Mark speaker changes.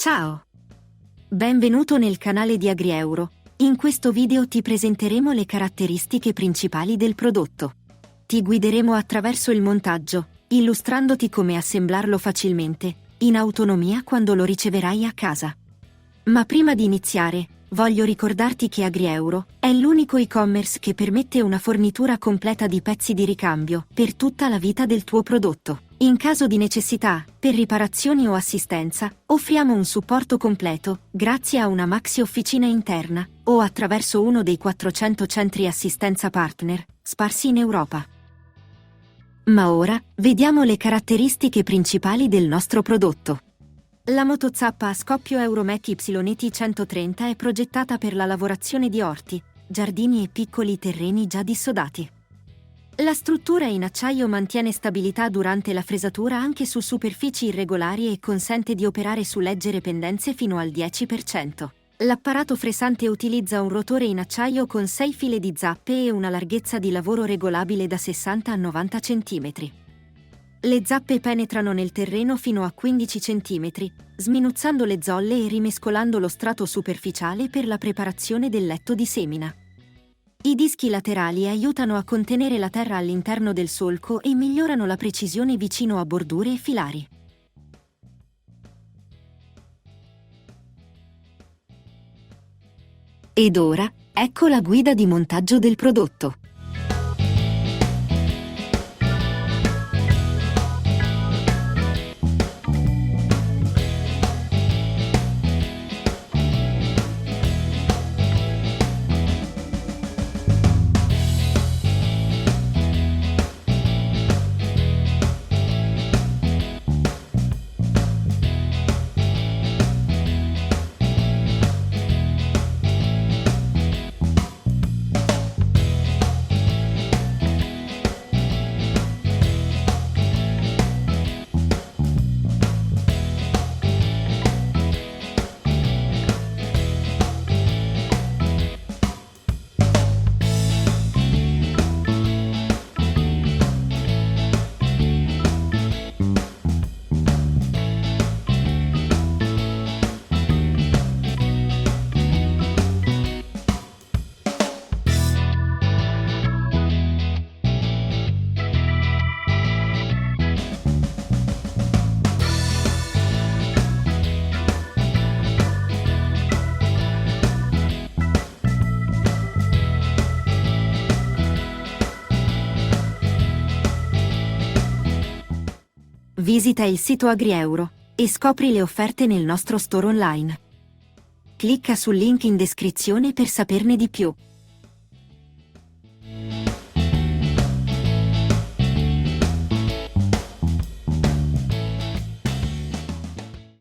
Speaker 1: Ciao! Benvenuto nel canale di AgriEuro. In questo video ti presenteremo le caratteristiche principali del prodotto. Ti guideremo attraverso il montaggio, illustrandoti come assemblarlo facilmente, in autonomia quando lo riceverai a casa. Ma prima di iniziare, voglio ricordarti che AgriEuro è l'unico e-commerce che permette una fornitura completa di pezzi di ricambio per tutta la vita del tuo prodotto. In caso di necessità, per riparazioni o assistenza, offriamo un supporto completo, grazie a una maxi officina interna, o attraverso uno dei 400 centri assistenza partner, sparsi in Europa. Ma ora, vediamo le caratteristiche principali del nostro prodotto. La motozappa a scoppio Euromet YT 130 è progettata per la lavorazione di orti, giardini e piccoli terreni già dissodati. La struttura in acciaio mantiene stabilità durante la fresatura anche su superfici irregolari e consente di operare su leggere pendenze fino al 10%. L'apparato fresante utilizza un rotore in acciaio con 6 file di zappe e una larghezza di lavoro regolabile da 60 a 90 cm. Le zappe penetrano nel terreno fino a 15 cm, sminuzzando le zolle e rimescolando lo strato superficiale per la preparazione del letto di semina. I dischi laterali aiutano a contenere la terra all'interno del solco e migliorano la precisione vicino a bordure e filari. Ed ora, ecco la guida di montaggio del prodotto. Visita il sito AgriEuro e scopri le offerte nel nostro store online. Clicca sul link in descrizione per saperne di più.